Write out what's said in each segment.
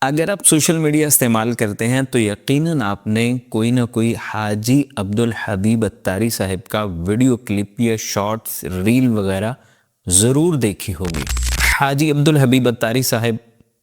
اگر آپ social media استعمال کرتے ہیں تو یقیناً آپ نے کوئی نہ کوئی حاجی عبدالحبیب اتاری صاحب کا ویڈیو کلپ یا شارٹس ریل وغیرہ ضرور دیکھی ہوگی۔ حاجی عبدالحبیب اتاری صاحب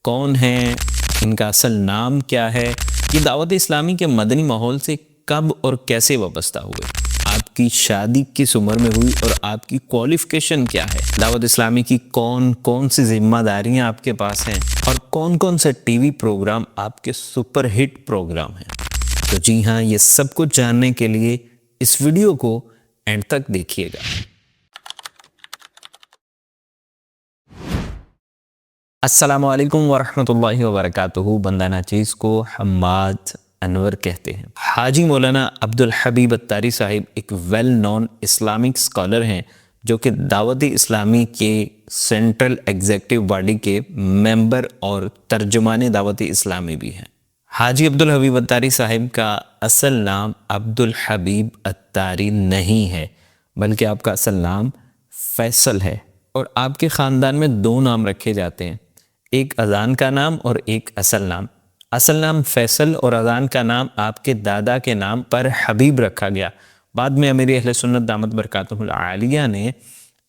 کون ہیں، ان کا اصل نام کیا ہے، یہ دعوت اسلامی کے مدنی ماحول سے کب اور کیسے وابستہ ہوئے، آپ کی شادی کس عمر میں ہوئی اور آپ کی کوالیفیکیشن کیا ہے، دعوت اسلامی کی کون کون سی ذمہ داریاں آپ کے پاس ہیں اور کون کون سے ٹی وی پروگرام آپ کے سپر ہٹ پروگرام ہیں۔ تو جی ہاں، یہ سب کچھ جاننے کے لیے اس ویڈیو کو اینڈ تک دیکھیے گا۔ السلام علیکم ورحمۃ اللہ وبرکاتہ۔ بندہ ناچیز کو حماد انور کہتے ہیں۔ حاجی مولانا عبدالحبیب اتاری صاحب ایک ویل نون اسلامک اسکالر ہیں جو کہ دعوت اسلامی کے سینٹرل ایگزیکٹو باڈی کے ممبر اور ترجمان دعوت اسلامی بھی ہیں۔ حاجی عبدالحبیب اتاری صاحب کا اصل نام عبدالحبیب اتاری نہیں ہے، بلکہ آپ کا اصل نام فیصل ہے، اور آپ کے خاندان میں دو نام رکھے جاتے ہیں، ایک اذان کا نام اور ایک اصل نام۔ اصل نام فیصل اور اذان کا نام آپ کے دادا کے نام پر حبیب رکھا گیا۔ بعد میں امیر اہل سنت دامت برکاتہ العالیہ نے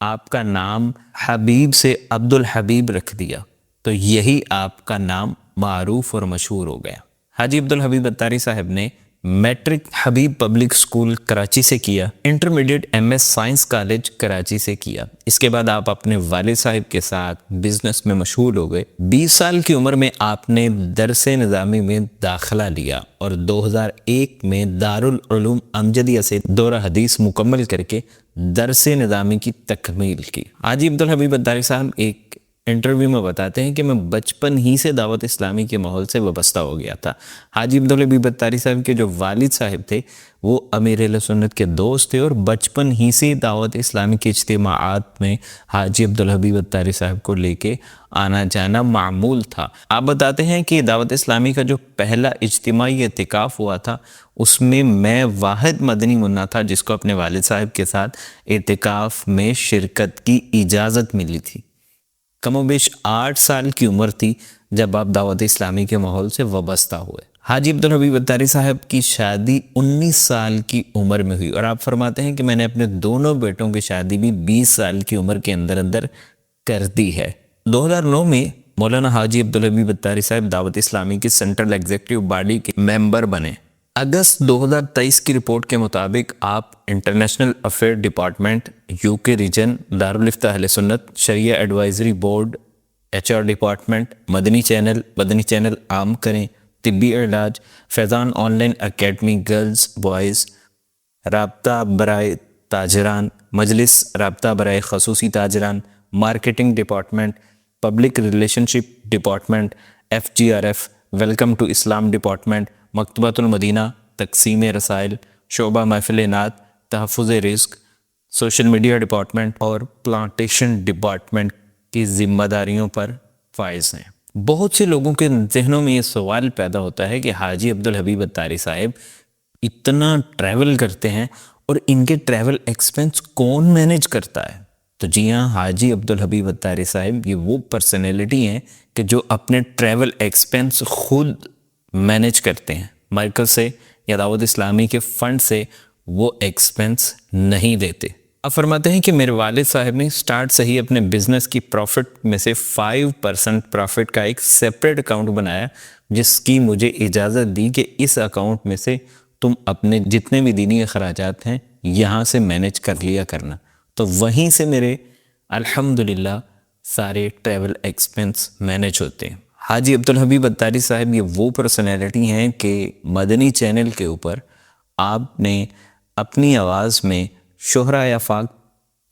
آپ کا نام حبیب سے عبدالحبیب رکھ دیا، تو یہی آپ کا نام معروف اور مشہور ہو گیا۔ حاجی عبدالحبیب اتاری صاحب نے matric Habib public school Karachi سے کیا، intermediate M S science college Karachi سے کیا۔ اس کے بعد آپ اپنے والد صاحب کے ساتھ بزنس میں مشغول ہو گئے۔ 20 سال کی عمر میں آپ نے درس نظامی میں داخلہ لیا اور 2001 میں دارالعلوم امجدیہ سے دورہ حدیث مکمل کر کے درس نظامی کی تکمیل کی۔ حاجی عبدالحبیب اتاری صاحب ایک انٹرویو میں بتاتے ہیں کہ میں بچپن ہی سے دعوت اسلامی کے ماحول سے وابستہ ہو گیا تھا۔ حاجی عبدالحبیب اتاری صاحب کے جو والد صاحب تھے وہ امیر اہل سنت کے دوست تھے، اور بچپن ہی سے دعوت اسلامی کے اجتماعات میں حاجی عبدالحبیب اتاری صاحب کو لے کے آنا جانا معمول تھا۔ آپ بتاتے ہیں کہ دعوت اسلامی کا جو پہلا اجتماعی اعتکاف ہوا تھا اس میں واحد مدنی منا تھا جس کو اپنے والد صاحب کے ساتھ اعتکاف میں شرکت کی اجازت ملی تھی۔ کم و بیش 8 سال کی عمر تھی جب آپ دعوت اسلامی کے ماحول سے وابستہ ہوئے۔ حاجی عبدالحبیب اتاری صاحب کی شادی 19 سال کی عمر میں ہوئی، اور آپ فرماتے ہیں کہ میں نے اپنے دونوں بیٹوں کی شادی بھی 20 سال کی عمر کے اندر کر دی ہے۔ 2009 میں مولانا حاجی عبدالحبیب اتاری صاحب دعوت اسلامی کی سینٹرل ایگزیکٹو باڈی کے ممبر بنے۔ اگست 2023 کی رپورٹ کے مطابق آپ international affair department, U K region, دارالفتہ اہل سنت، شریعہ advisory board, H R department, Madani channel عام کریں، طبی علاج، Faizan online academy girls boys, رابطہ برائے تاجران، مجلس رابطہ برائے خصوصی تاجران، marketing department, public relationship department, FGRF، welcome to Islam department, مکتبۃ المدینہ، تقسیم رسائل، شعبہ محفل نعت، تحفظ رزق، سوشل میڈیا ڈپارٹمنٹ اور پلانٹیشن ڈپارٹمنٹ کی ذمہ داریوں پر فائز ہیں۔ بہت سے لوگوں کے ذہنوں میں یہ سوال پیدا ہوتا ہے کہ حاجی عبدالحبیب اتاری صاحب اتنا ٹریول کرتے ہیں اور ان کے ٹریول ایکسپنس کون مینیج کرتا ہے؟ تو جی ہاں، حاجی عبدالحبیب اتاری صاحب یہ وہ پرسنالٹی ہیں کہ جو اپنے ٹریول ایکسپنس خود مینیج کرتے ہیں، مرکز سے یا دعوت اسلامی کے فنڈ سے وہ ایکسپنس نہیں دیتے۔ اب فرماتے ہیں کہ میرے والد صاحب نے سٹارٹ سے ہی اپنے بزنس کی پروفٹ میں سے 5% پروفٹ کا ایک سیپریٹ اکاؤنٹ بنایا، جس کی مجھے اجازت دی کہ اس اکاؤنٹ میں سے تم اپنے جتنے بھی دینی اخراجات ہیں یہاں سے مینیج کر لیا کرنا۔ تو وہیں سے میرے الحمدللہ سارے ٹریول ایکسپنس مینیج ہوتے ہیں۔ حاجی عبدالحبیب اتاری صاحب یہ وہ پرسنالٹی ہیں کہ مدنی چینل کے اوپر آپ نے اپنی آواز میں شہرہ آفاق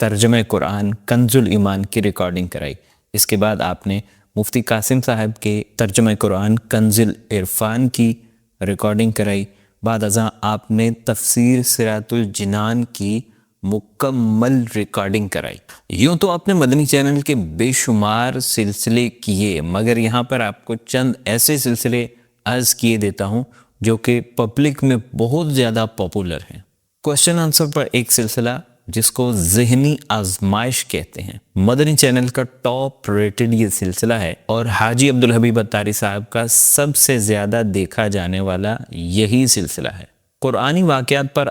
ترجمہ قرآن کنز الایمان کی ریکارڈنگ کرائی۔ اس کے بعد آپ نے مفتی قاسم صاحب کے ترجمہ قرآن کنز العرفان کی ریکارڈنگ کرائی۔ بعد ازاں آپ نے تفسیر صراط الجنان کی مکمل ریکارڈنگ کرائی۔ یوں تو آپ نے مدنی چینل کے بے شمار سلسلے کیے، مگر یہاں پر آپ کو چند ایسے سلسلے عرض کیے دیتا ہوں جو کہ پبلک میں بہت زیادہ پاپولر ہیں۔ کوشچن آنسر پر ایک سلسلہ جس کو ذہنی آزمائش کہتے ہیں، مدنی چینل کا ٹاپ ریٹڈ یہ سلسلہ ہے اور حاجی عبدالحبیب اتاری صاحب کا سب سے زیادہ دیکھا جانے والا یہی سلسلہ ہے۔ قرآنی واقعات پر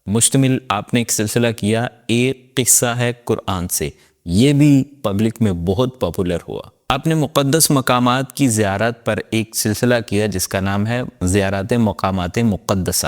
مشتمل آپ نے ایک سلسلہ کیا، ایک قصہ ہے قرآن سے، یہ بھی پبلک میں بہت پاپولر ہوا۔ آپ نے مقدس مقامات کی زیارت پر ایک سلسلہ کیا جس کا نام ہے زیارت مقامات مقدسہ،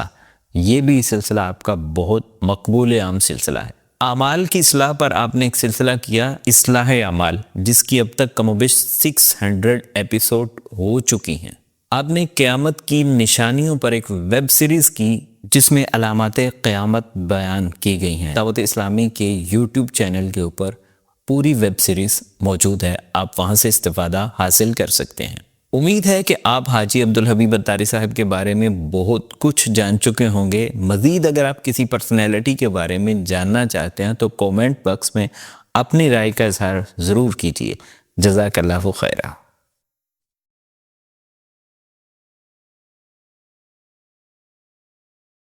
یہ بھی سلسلہ آپ کا بہت مقبول عام سلسلہ ہے۔ اعمال کی اصلاح پر آپ نے ایک سلسلہ کیا، اصلاح اعمال، جس کی اب تک کم و بیش 600 ایپیسوڈ ہو چکی ہیں۔ آپ نے قیامت کی نشانیوں پر ایک ویب سیریز کی جس میں علامات قیامت بیان کی گئی ہیں۔ دعوت اسلامی کے یوٹیوب چینل کے اوپر پوری ویب سیریز موجود ہے، آپ وہاں سے استفادہ حاصل کر سکتے ہیں۔ امید ہے کہ آپ حاجی عبدالحبیب اتاری صاحب کے بارے میں بہت کچھ جان چکے ہوں گے۔ مزید اگر آپ کسی پرسنالٹی کے بارے میں جاننا چاہتے ہیں تو کومنٹ باکس میں اپنی رائے کا اظہار ضرور کیجیے۔ جزاک اللہ خیرہ۔